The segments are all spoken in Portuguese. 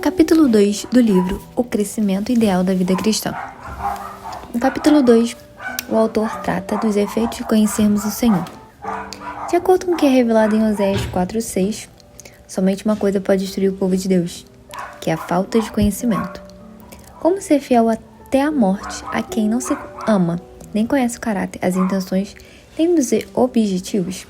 Capítulo 2 do livro O Crescimento Ideal da Vida Cristã. No capítulo 2, o autor trata dos efeitos de conhecermos o Senhor. De acordo com o que é revelado em Oséias 4:6, somente uma coisa pode destruir o povo de Deus, que é a falta de conhecimento. Como ser fiel até a morte a quem não se ama, nem conhece o caráter, as intenções, nem os objetivos?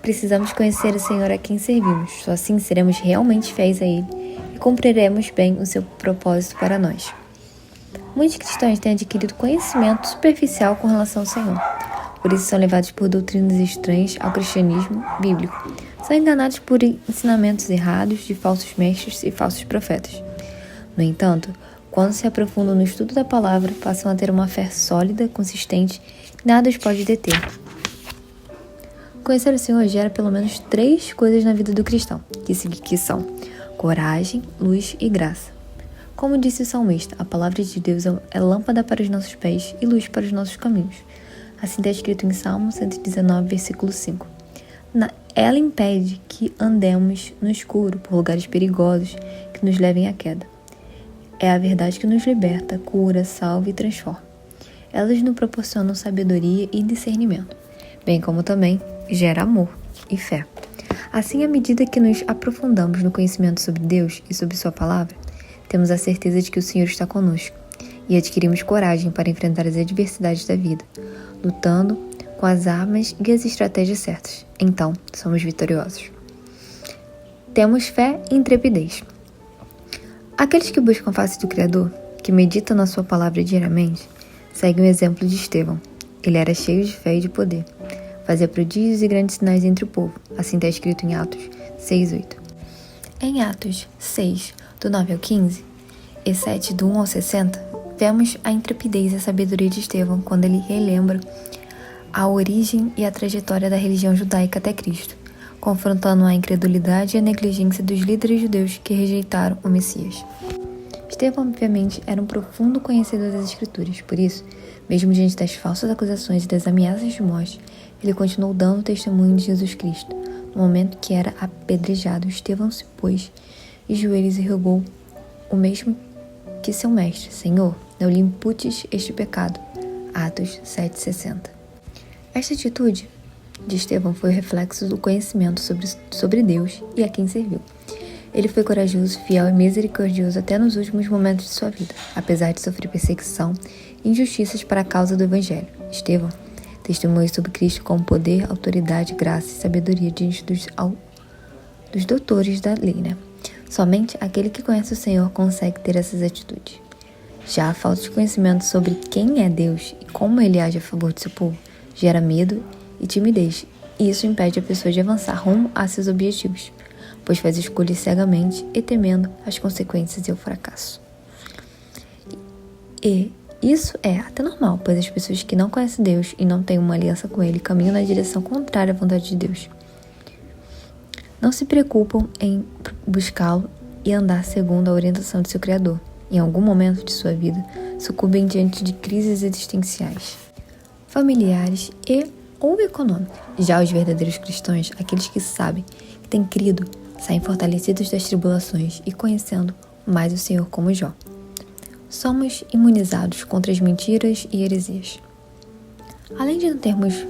Precisamos conhecer o Senhor a quem servimos, só assim seremos realmente fiéis a Ele e cumpriremos bem o seu propósito para nós. Muitos cristãos têm adquirido conhecimento superficial com relação ao Senhor, por isso são levados por doutrinas estranhas ao cristianismo bíblico. São enganados por ensinamentos errados de falsos mestres e falsos profetas. No entanto, quando se aprofundam no estudo da palavra, passam a ter uma fé sólida, consistente, e nada os pode deter. Conhecer o Senhor gera pelo menos 3 coisas na vida do cristão, que são coragem, luz e graça. Como disse o salmista, a palavra de Deus é lâmpada para os nossos pés e luz para os nossos caminhos. Assim está escrito em Salmo 119, versículo 5. Ela impede que andemos no escuro por lugares perigosos que nos levem à queda. É a verdade que nos liberta, cura, salva e transforma. Elas nos proporcionam sabedoria e discernimento, bem como também gera amor e fé. Assim, à medida que nos aprofundamos no conhecimento sobre Deus e sobre Sua palavra, temos a certeza de que o Senhor está conosco e adquirimos coragem para enfrentar as adversidades da vida, lutando com as armas e as estratégias certas. Então, somos vitoriosos. Temos fé e intrepidez. Aqueles que buscam a face do Criador, que meditam na Sua palavra diariamente, seguem o exemplo de Estevão. Ele era cheio de fé e de poder. Fazia prodígios e grandes sinais entre o povo. Assim está escrito em Atos 6:8. Em Atos 6, do 9 ao 15, e 7, do 1 ao 60, vemos a intrepidez e a sabedoria de Estevão quando ele relembra a origem e a trajetória da religião judaica até Cristo, confrontando a incredulidade e a negligência dos líderes judeus que rejeitaram o Messias. Estevão, obviamente, era um profundo conhecedor das Escrituras, por isso, mesmo diante das falsas acusações e das ameaças de morte, ele continuou dando testemunho de Jesus Cristo. No momento que era apedrejado, Estevão se pôs de joelhos e rogou o mesmo que seu mestre: Senhor, não lhe imputes este pecado. Atos 7:60. Esta atitude de Estevão foi o reflexo do conhecimento sobre Deus e a quem serviu. Ele foi corajoso, fiel e misericordioso até nos últimos momentos de sua vida, apesar de sofrer perseguição e injustiças para a causa do Evangelho. Estevão testemunhou sobre Cristo com poder, autoridade, graça e sabedoria diante dos doutores da lei, Somente aquele que conhece o Senhor consegue ter essas atitudes. Já a falta de conhecimento sobre quem é Deus e como Ele age a favor de seu povo gera medo e timidez, e isso impede a pessoa de avançar rumo a seus objetivos, pois faz escolhas cegamente e temendo as consequências e o fracasso. E isso é até normal, pois as pessoas que não conhecem Deus e não têm uma aliança com Ele caminham na direção contrária à vontade de Deus. Não se preocupam em buscá-lo e andar segundo a orientação de seu Criador. Em algum momento de sua vida, sucumbem diante de crises existenciais, familiares ou econômicas. Já os verdadeiros cristãos, aqueles que sabem que têm crido, saem fortalecidos das tribulações e conhecendo mais o Senhor como Jó. Somos imunizados contra as mentiras e heresias. Além de não termos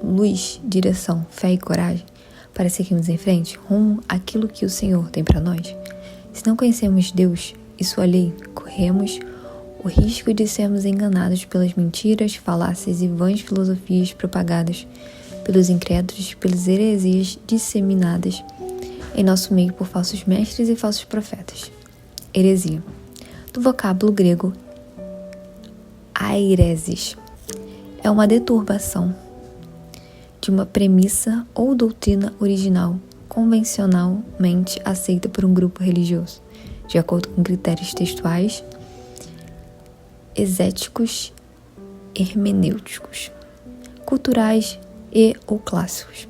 luz, direção, fé e coragem para seguirmos em frente rumo àquilo que o Senhor tem para nós, se não conhecermos Deus e sua lei, corremos o risco de sermos enganados pelas mentiras, falácias e vãs filosofias propagadas pelos incrédulos e pelas heresias disseminadas em nosso meio por falsos mestres e falsos profetas. Heresia, do vocábulo grego airesis, é uma deturbação de uma premissa ou doutrina original convencionalmente aceita por um grupo religioso, de acordo com critérios textuais, exéticos, hermenêuticos, culturais ou clássicos.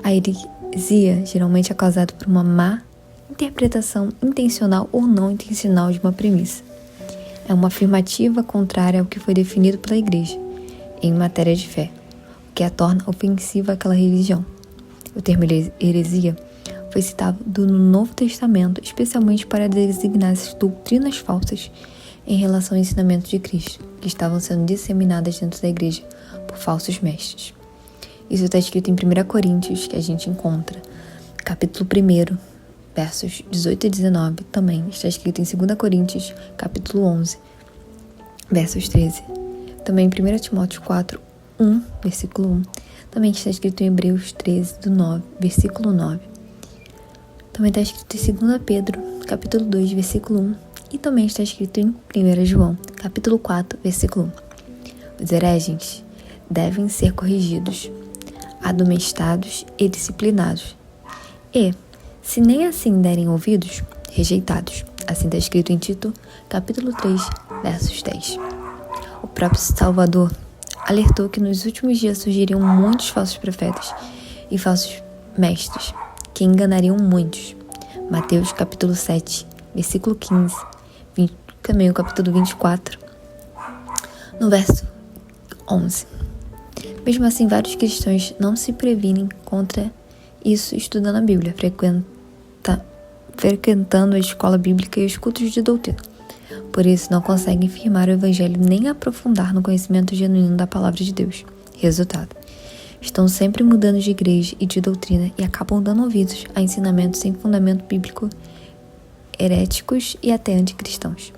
A heresia geralmente é causada por uma má interpretação intencional ou não intencional de uma premissa. É uma afirmativa contrária ao que foi definido pela Igreja em matéria de fé, o que a torna ofensiva àquela religião. O termo heresia foi citado no Novo Testamento, especialmente para designar essas doutrinas falsas em relação ao ensinamento de Cristo, que estavam sendo disseminadas dentro da igreja por falsos mestres. Isso está escrito em 1 Coríntios, que a gente encontra, capítulo 1, versos 18 e 19, também está escrito em 2 Coríntios, capítulo 11, versos 13. Também em 1 Timóteo 4, 1, versículo 1. Também está escrito em Hebreus 13, do 9, versículo 9. Também está escrito em 2 Pedro, capítulo 2, versículo 1. E também está escrito em 1 João, capítulo 4, versículo 1. Os hereges devem ser corrigidos, admoestados e disciplinados. E, se nem assim derem ouvidos, rejeitados. Assim está escrito em Tito, capítulo 3, versos 10. O próprio Salvador alertou que nos últimos dias surgiriam muitos falsos profetas e falsos mestres, que enganariam muitos. Mateus capítulo 7, versículo 15, também o capítulo 24, no verso 11. Mesmo assim, vários cristãos não se previnem contra isso estudando a Bíblia, frequentando a escola bíblica e os cultos de doutrina. Por isso, não conseguem firmar o Evangelho nem aprofundar no conhecimento genuíno da Palavra de Deus. Resultado: estão sempre mudando de igreja e de doutrina e acabam dando ouvidos a ensinamentos sem fundamento bíblico, heréticos e até anticristãos.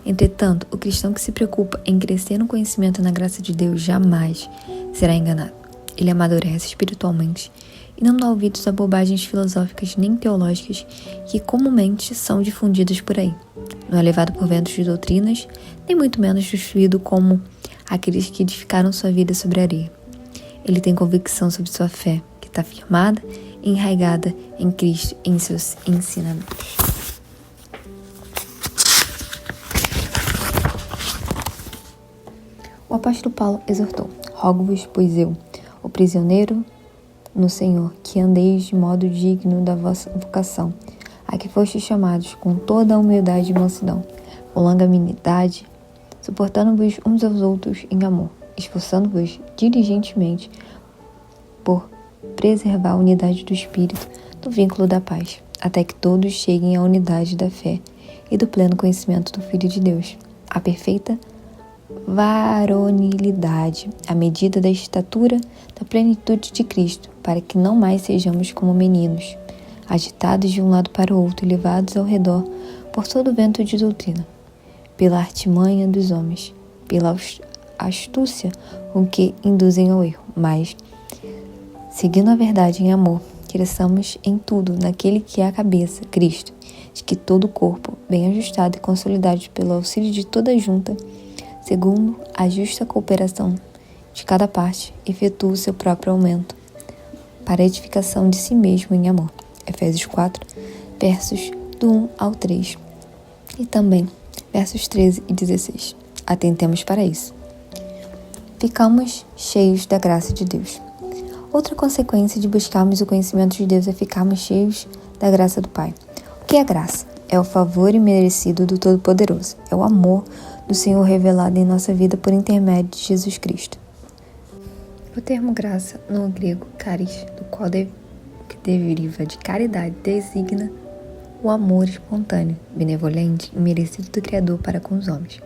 Entretanto, o cristão que se preocupa em crescer no conhecimento e na graça de Deus jamais será enganado. Ele amadurece espiritualmente e não dá ouvidos a bobagens filosóficas nem teológicas que comumente são difundidas por aí. Não é levado por ventos de doutrinas, nem muito menos destruído como aqueles que edificaram sua vida sobre a areia. Ele tem convicção sobre sua fé, que está firmada e enraizada em Cristo e em seus ensinamentos. O apóstolo Paulo exortou: rogo-vos, pois eu, o prisioneiro no Senhor, que andeis de modo digno da vossa vocação, a que fostes chamados com toda a humildade e mansidão, com longanimidade, suportando-vos uns aos outros em amor, esforçando-vos diligentemente por preservar a unidade do Espírito no vínculo da paz, até que todos cheguem à unidade da fé e do pleno conhecimento do Filho de Deus, à perfeita varonilidade, à medida da estatura da plenitude de Cristo, para que não mais sejamos como meninos, agitados de um lado para o outro e levados ao redor por todo o vento de doutrina, pela artimanha dos homens, pela astúcia com que induzem ao erro, mas, seguindo a verdade em amor, cresçamos em tudo naquele que é a cabeça, Cristo, de que todo o corpo, bem ajustado e consolidado pelo auxílio de toda a junta, segundo a justa cooperação de cada parte, efetua o seu próprio aumento, para a edificação de si mesmo em amor. Efésios 4, versos do 1 ao 3. E também, versos 13 e 16. Atentemos para isso. Ficamos cheios da graça de Deus. Outra consequência de buscarmos o conhecimento de Deus é ficarmos cheios da graça do Pai. O que é graça? É o favor imerecido do Todo-Poderoso. É o amor do Senhor revelado em nossa vida por intermédio de Jesus Cristo. O termo graça, no grego charis, do qual que deriva de caridade, designa o amor espontâneo, benevolente e merecido do Criador para com os homens.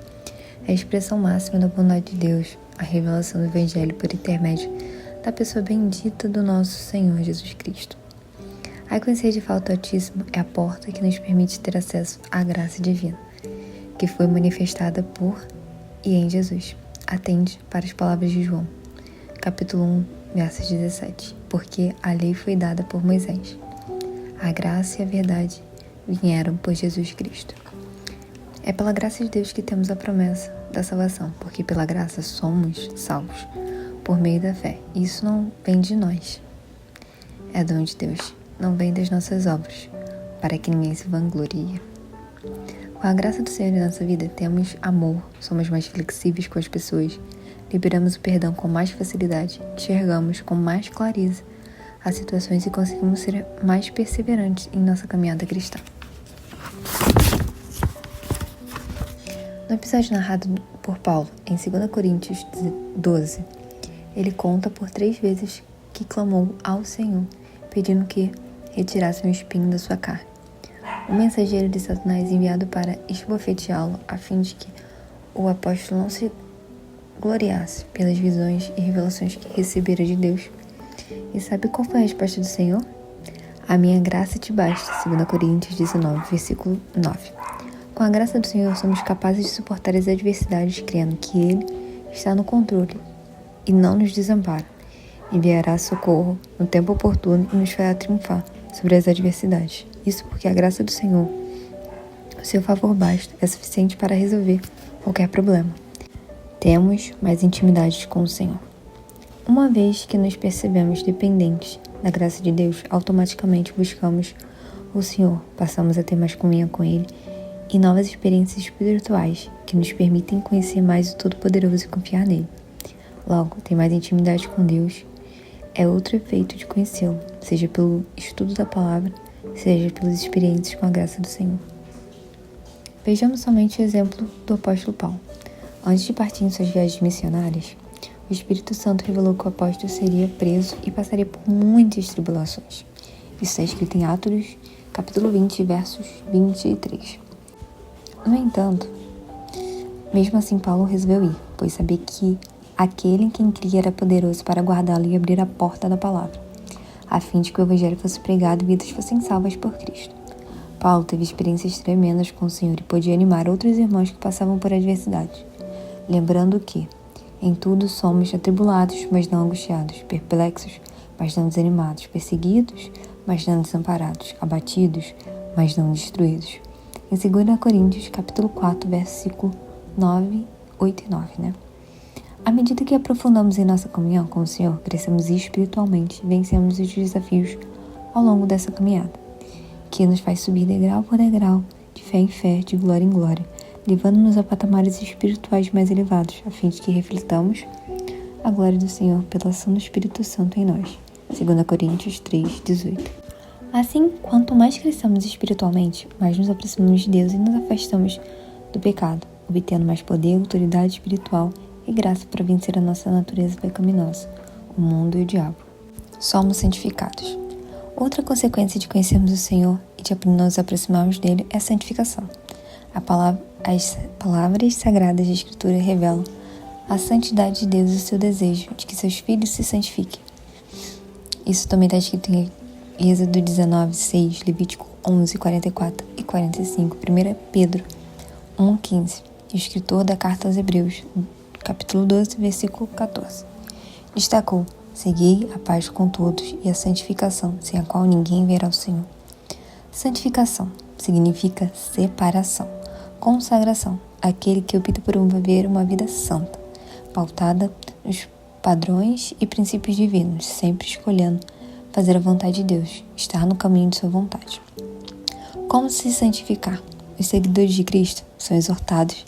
É a expressão máxima da bondade de Deus, a revelação do Evangelho por intermédio da pessoa bendita do nosso Senhor Jesus Cristo. A consciência de falta altíssimo é a porta que nos permite ter acesso à graça divina, que foi manifestada por e em Jesus. Atende para as palavras de João, capítulo 1, verso 17. Porque a lei foi dada por Moisés. A graça e a verdade vieram por Jesus Cristo. É pela graça de Deus que temos a promessa da salvação, porque pela graça somos salvos, por meio da fé. Isso não vem de nós. É dom de Deus, não vem das nossas obras, para que ninguém se vanglorie. Com a graça do Senhor em nossa vida, temos amor, somos mais flexíveis com as pessoas, liberamos o perdão com mais facilidade, enxergamos com mais clareza as situações e conseguimos ser mais perseverantes em nossa caminhada cristã. No episódio narrado por Paulo, em 2 Coríntios 12, ele conta por 3 vezes que clamou ao Senhor, pedindo que retirassem o espinho da sua carne. O mensageiro de Satanás enviado para esbofeteá-lo, a fim de que o apóstolo não se gloriasse pelas visões e revelações que recebera de Deus. E sabe qual foi a resposta do Senhor? A minha graça te basta, 2 Coríntios 19, versículo 9. Com a graça do Senhor, somos capazes de suportar as adversidades, crendo que Ele está no controle e não nos desampara. Enviará socorro no tempo oportuno e nos fará triunfar sobre as adversidades. Isso porque a graça do Senhor, o seu favor basta, é suficiente para resolver qualquer problema. Temos mais intimidade com o Senhor. Uma vez que nos percebemos dependentes da graça de Deus, automaticamente buscamos o Senhor, passamos a ter mais comunhão com Ele e novas experiências espirituais que nos permitem conhecer mais o Todo-Poderoso e confiar nele. Logo, ter mais intimidade com Deus é outro efeito de conhecê-lo, seja pelo estudo da palavra, seja pelas experiências com a graça do Senhor. Vejamos somente o exemplo do apóstolo Paulo. Antes de partir em suas viagens missionárias, o Espírito Santo revelou que o apóstolo seria preso e passaria por muitas tribulações. Isso está escrito em Atos, capítulo 20, versos 23. No entanto, mesmo assim Paulo resolveu ir, pois sabia que aquele em quem cria era poderoso para guardá-lo e abrir a porta da palavra, a fim de que o evangelho fosse pregado e vidas fossem salvas por Cristo. Paulo teve experiências tremendas com o Senhor e podia animar outros irmãos que passavam por adversidades, lembrando que em tudo somos atribulados, mas não angustiados, perplexos, mas não desanimados, perseguidos, mas não desamparados, abatidos, mas não destruídos. Em 2 Coríntios, capítulo 4, versículo 9, 8 e 9, À medida que aprofundamos em nossa comunhão com o Senhor, crescemos espiritualmente e vencemos os desafios ao longo dessa caminhada, que nos faz subir degrau por degrau, de fé em fé, de glória em glória, levando-nos a patamares espirituais mais elevados, a fim de que reflitamos a glória do Senhor pela ação do Espírito Santo em nós. 2 Coríntios 3, 18. Assim, quanto mais crescemos espiritualmente, mais nos aproximamos de Deus e nos afastamos do pecado, obtendo mais poder, autoridade espiritual e graça para vencer a nossa natureza pecaminosa, o mundo e o diabo. Somos santificados. Outra consequência de conhecermos o Senhor e de nos aproximarmos dele é a santificação. As palavras sagradas da Escritura revelam a santidade de Deus e o seu desejo de que seus filhos se santifiquem. Isso também está escrito em Êxodo 19, 6, Levítico 11, 44 e 45, 1 Pedro 1, 15, e o escritor da carta aos Hebreus, capítulo 12, versículo 14. Destacou: segui a paz com todos e a santificação, sem a qual ninguém verá o Senhor. Santificação significa separação, consagração, aquele que opta por viver uma vida santa, pautada nos padrões e princípios divinos, sempre escolhendo fazer a vontade de Deus, estar no caminho de sua vontade. Como se santificar? Os seguidores de Cristo são exortados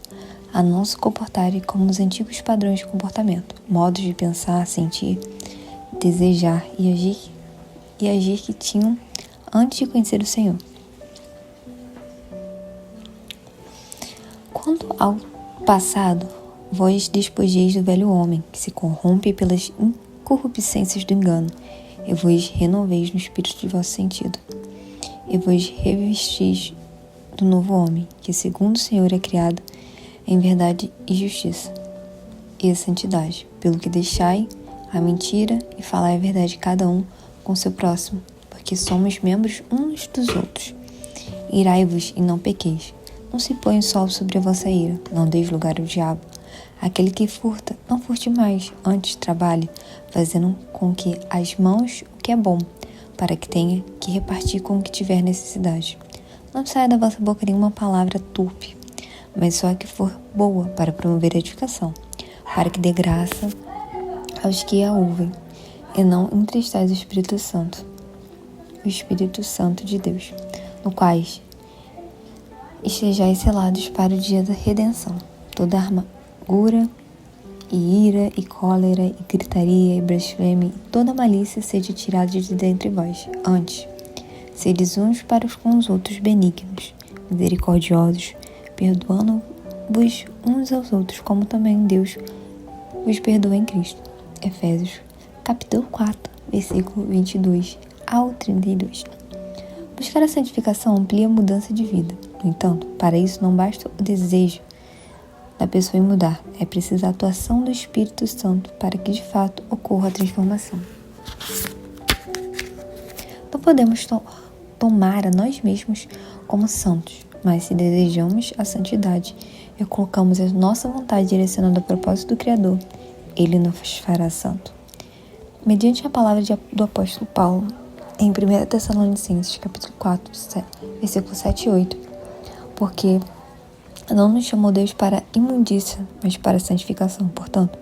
a não se comportarem como os antigos padrões de comportamento, modos de pensar, sentir, desejar e agir que tinham antes de conhecer o Senhor. Quanto ao passado, vós despojeis do velho homem, que se corrompe pelas incorrupcências do engano, e vos renoveis no espírito de vosso sentido, e vos revestis do novo homem, que segundo o Senhor é criado em verdade e justiça, e santidade, pelo que deixai a mentira e falai a verdade cada um com seu próximo, porque somos membros uns dos outros. Irai-vos e não pequeis, não se põe o sol sobre a vossa ira, não deis lugar ao diabo. Aquele que furta, não furte mais, antes trabalhe, fazendo com que as mãos o que é bom, para que tenha que repartir com o que tiver necessidade. Não saia da vossa boca nenhuma palavra turpe, mas só a que for boa para promover a edificação, para que dê graça aos que a ouvem, e não entristais o Espírito Santo de Deus, no quais estejais selados para o dia da redenção. Toda amargura, e ira, e cólera, e gritaria, e blasfêmia, e toda malícia seja tirada de dentre vós. Antes, sedes uns para com os outros benignos, misericordiosos, perdoando-vos uns aos outros, como também Deus vos perdoa em Cristo. Efésios, capítulo 4, versículo 22 ao 32. Buscar a santificação amplia a mudança de vida. No entanto, para isso não basta o desejo da pessoa em mudar, é preciso a atuação do Espírito Santo para que de fato ocorra a transformação. Não podemos tomar a nós mesmos como santos, mas se desejamos a santidade e colocamos a nossa vontade direcionada ao propósito do Criador, Ele nos fará santo. Mediante a palavra do apóstolo Paulo, em 1 Tessalonicenses, capítulo 4, versículos 7 e 8, porque não nos chamou Deus para imundícia, mas para santificação. Portanto,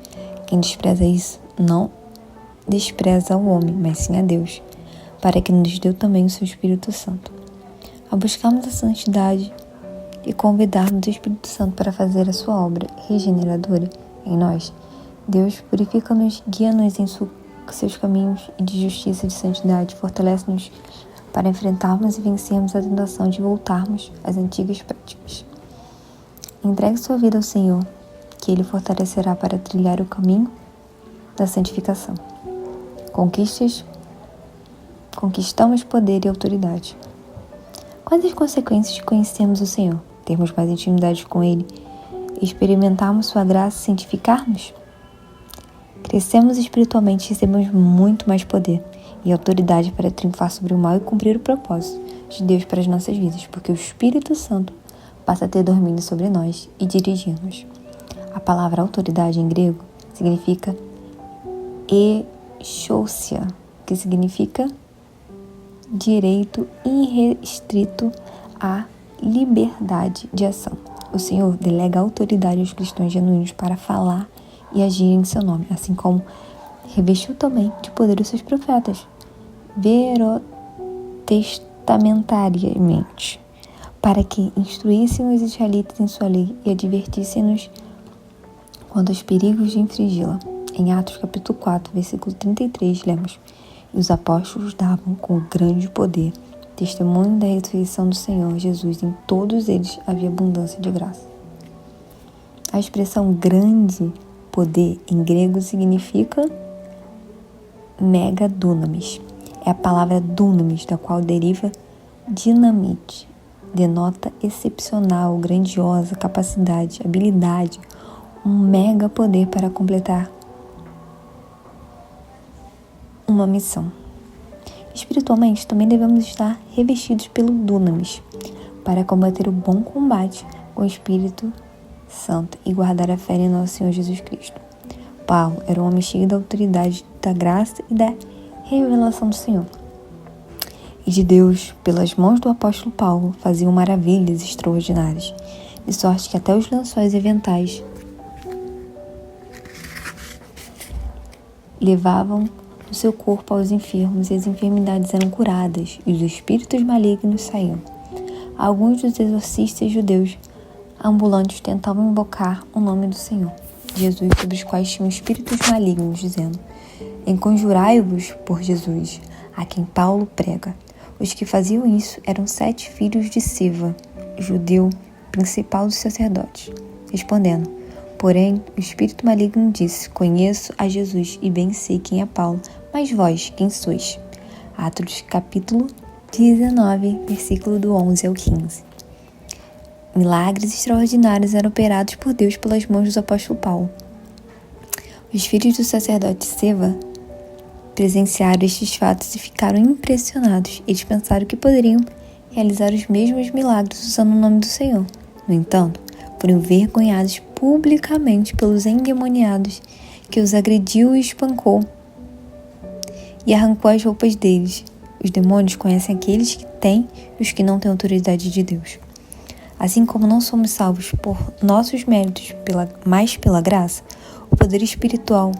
quem despreza isso, não despreza o homem, mas sim a Deus, para que nos deu também o seu Espírito Santo. Ao buscarmos a santidade e convidarmos o Espírito Santo para fazer a sua obra regeneradora em nós, Deus purifica-nos, guia-nos em seus caminhos de justiça e de santidade, fortalece-nos para enfrentarmos e vencermos a tentação de voltarmos às antigas práticas. Entregue sua vida ao Senhor, que Ele fortalecerá para trilhar o caminho da santificação. Conquistamos poder e autoridade. Quais as consequências de conhecermos o Senhor, termos mais intimidade com Ele, experimentarmos sua graça e santificar-nos? Crescemos espiritualmente e recebemos muito mais poder e autoridade para triunfar sobre o mal e cumprir o propósito de Deus para as nossas vidas, porque o Espírito Santo passa a ter domínio sobre nós e dirigir-nos. A palavra autoridade em grego significa exousia, que significa direito irrestrito à liberdade de ação. O Senhor delega autoridade aos cristãos genuínos para falar e agir em seu nome, assim como revestiu também de poder os seus profetas, verotestamentariamente, para que instruíssem os israelitas em sua lei e advertissem-nos quanto aos perigos de infringi-la. Em Atos capítulo 4, versículo 33, lemos: E os apóstolos davam com grande poder testemunho da ressurreição do Senhor Jesus. Em todos eles havia abundância de graça. A expressão grande poder em grego significa megadunamis. É a palavra dunamis, da qual deriva dinamite. Denota excepcional, grandiosa, capacidade, habilidade, um mega poder para completar uma missão. Espiritualmente, também devemos estar revestidos pelo dunamis, para combater o bom combate com o Espírito Santo e guardar a fé em nosso Senhor Jesus Cristo. Paulo era um homem cheio da autoridade, da graça e da revelação do Senhor. E de Deus, pelas mãos do apóstolo Paulo, faziam maravilhas extraordinárias, de sorte que até os lençóis e aventais levavam no seu corpo aos enfermos, e as enfermidades eram curadas, e os espíritos malignos saíam. Alguns dos exorcistas judeus ambulantes tentavam invocar o nome do Senhor Jesus, sobre os quais tinham espíritos malignos, dizendo: Enconjurai-vos por Jesus, a quem Paulo prega. Os que faziam isso eram 7 filhos de Siva, judeu principal dos sacerdotes. Respondendo, porém, o espírito maligno disse: Conheço a Jesus e bem sei quem é Paulo, mas vós, quem sois? Atos capítulo 19, versículo do 11 ao 15. Milagres extraordinários eram operados por Deus pelas mãos do apóstolo Paulo. Os filhos do sacerdote Siva presenciaram estes fatos e ficaram impressionados. Eles pensaram que poderiam realizar os mesmos milagres usando o nome do Senhor. No entanto, foram envergonhados publicamente pelos endemoniados, que os agrediu e espancou e arrancou as roupas deles. Os demônios conhecem aqueles que têm e os que não têm autoridade de Deus. Assim como não somos salvos por nossos méritos, mas pela graça, o poder espiritual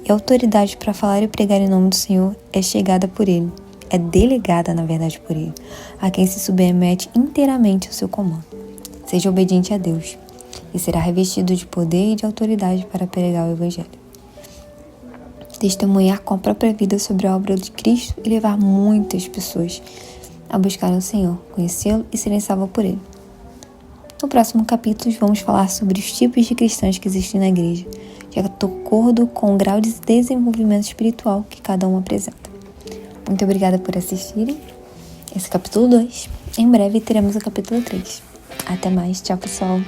e a autoridade para falar e pregar em nome do Senhor é chegada por Ele, é delegada, na verdade, por Ele, a quem se submete inteiramente ao seu comando. Seja obediente a Deus e será revestido de poder e de autoridade para pregar o Evangelho. Testemunhar com a própria vida sobre a obra de Cristo e levar muitas pessoas a buscar o Senhor, conhecê-lo e serem salvos por Ele. No próximo capítulo, vamos falar sobre os tipos de cristãos que existem na igreja, de acordo com o grau de desenvolvimento espiritual que cada um apresenta. Muito obrigada por assistirem esse capítulo 2. Em breve teremos o capítulo 3. Até mais. Tchau, pessoal.